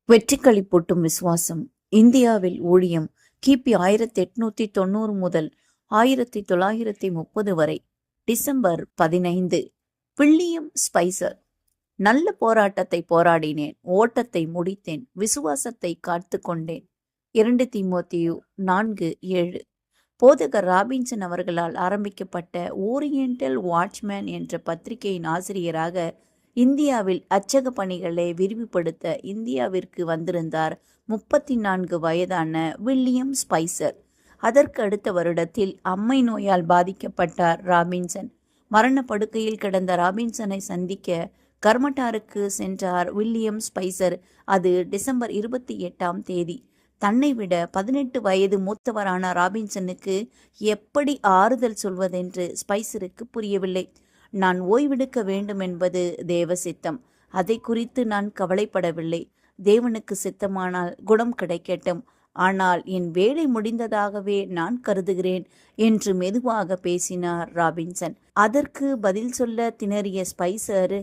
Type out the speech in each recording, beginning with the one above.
வெற்றிக்களிப்பூட்டும் விசுவாசம். இந்தியாவில் ஊழியம் கிபி 1890 முதல் 1930 வரை. டிசம்பர் 15. வில்லியம் ஸ்பைசர். நல்ல போராட்டத்தை போராடினேன், ஓட்டத்தை முடித்தேன், விசுவாசத்தை காத்து கொண்டேன். 2 தீமோத்தேயு 4:7. போதகர் ராபின்சன் அவர்களால் ஆரம்பிக்கப்பட்ட ஓரியண்டல் வாட்ச்மேன் என்ற பத்திரிகையின் ஆசிரியராக இந்தியாவில் அச்சக பணிகளை விரிவுபடுத்த இந்தியாவிற்கு வந்திருந்தார் 34 வயதான வில்லியம் ஸ்பைசர். அதற்கு அடுத்த வருடத்தில் அம்மை நோயால் பாதிக்கப்பட்டார் ராபின்சன். மரணப்படுக்கையில் கிடந்த ராபின்சனை சந்திக்க கர்மட்டாருக்கு சென்றார் வில்லியம் ஸ்பைசர். அது டிசம்பர் 28ஆம் தேதி. தன்னை விட 18 வயது மூத்தவரான ராபின்சனுக்கு எப்படி ஆறுதல் சொல்வதென்று ஸ்பைசருக்கு புரியவில்லை. நான் ஓய்வெடுக்க வேண்டும் என்பது தேவ சித்தம். அதை குறித்து நான் கவலைப்படவில்லை. தேவனுக்கு சித்தமானால் குணம் கிடைக்கட்டும், ஆனால் என் வேலை முடிந்ததாகவே நான் கருதுகிறேன் என்று மெதுவாக பேசினார் ராபின்சன். அதற்கு பதில் சொல்ல திணறிய ஸ்பைசர்,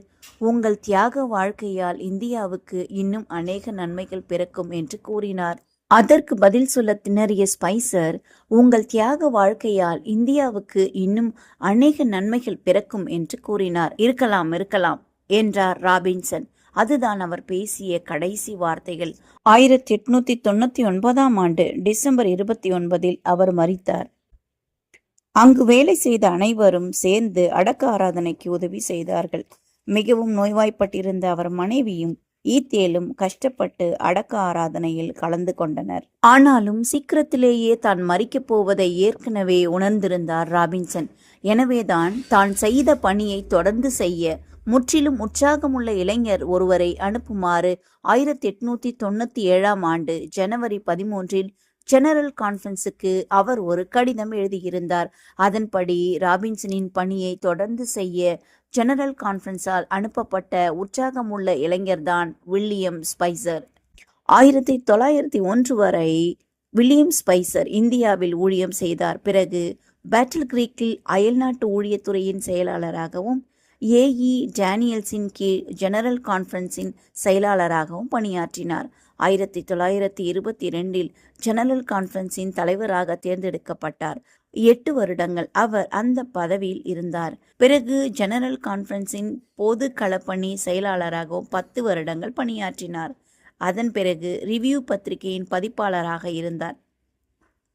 உங்கள் தியாக வாழ்க்கையால் இந்தியாவுக்கு இன்னும் அநேக நன்மைகள் பிறக்கும் என்று கூறினார். அதற்கு பதில் சொல்ல திணறிய ஸ்பைசர், உங்கள் தியாக வாழ்க்கையால் இந்தியாவுக்கு இன்னும் அநேக நன்மைகள் பிறக்கும் என்று கூறினார். இருக்கலாம் என்றார் ராபின்சன். அதுதான் அவர் பேசிய கடைசி வார்த்தைகள். 1899ஆம் ஆண்டு டிசம்பர் 29 அவர் மரித்தார். அங்கு வேலை செய்த அனைவரும் சேர்ந்து அடக்க ஆராதனைக்கு உதவி செய்தார்கள். மிகவும் நோய்வாய்ப்பட்டிருந்த அவர் மனைவியும் ஈத்தேலும் கஷ்டப்பட்டு அடக்க ஆராதனையில் கலந்து கொண்டனர். ஆனாலும் சீக்கிரத்திலேயே தான் மரிக்கப் போவதை ஏற்கனவே உணர்ந்திருந்தார் ராபின்சன். எனவேதான் தான் செய்த பணியை தொடர்ந்து செய்ய முற்றிலும் உற்சாகமுள்ள இளைஞர் ஒருவரை அனுப்புமாறு 1897ஆம் ஆண்டு ஜனவரி 13 ஜெனரல் கான்ஃபரன்ஸுக்கு அவர் ஒரு கடிதம் எழுதியிருந்தார். அதன்படி ராபின்சனின் பணியை தொடர்ந்து செய்ய ஜெனரல் கான்ஃபரன்ஸால் அனுப்பப்பட்ட உற்சாகமுள்ள இளைஞர்தான் வில்லியம் ஸ்பைசர். 1901 வரை வில்லியம் ஸ்பைசர் இந்தியாவில் ஊழியம் செய்தார். பிறகு பேட்டில் கிரீக்கில் அயல்நாட்டு ஊழியத்துறையின் செயலாளராகவும் ஏஇ டேனியல்ஸின் கீழ் ஜெனரல் கான்ஃபரன்ஸின் செயலாளராகவும் பணியாற்றினார். 1922 ஜெனரல் கான்ஃபரன்ஸின் தலைவராக தேர்ந்தெடுக்கப்பட்டார். 8 வருடங்கள் அவர் அந்த பதவியில் இருந்தார். பிறகு ஜெனரல் கான்ஃபரன்ஸின் பொது களப்பணி செயலாளராகவும் 10 வருடங்கள் பணியாற்றினார். அதன் பிறகு ரிவ்யூ பத்திரிகையின் பதிப்பாளராக இருந்தார்.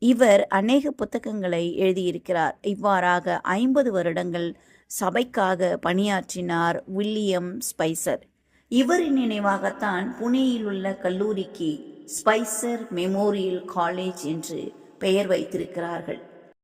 இவர் அநேக புத்தகங்களை எழுதியிருக்கிறார். இவ்வாறாக 50 வருடங்கள் சபைக்காக பணியாற்றினார் வில்லியம் ஸ்பைசர். இவரின் நினைவாகத்தான் புனேயில் உள்ள கல்லூரிக்கு ஸ்பைசர் மெமோரியல் காலேஜ் என்று பெயர் வைத்திருக்கிறார்கள்.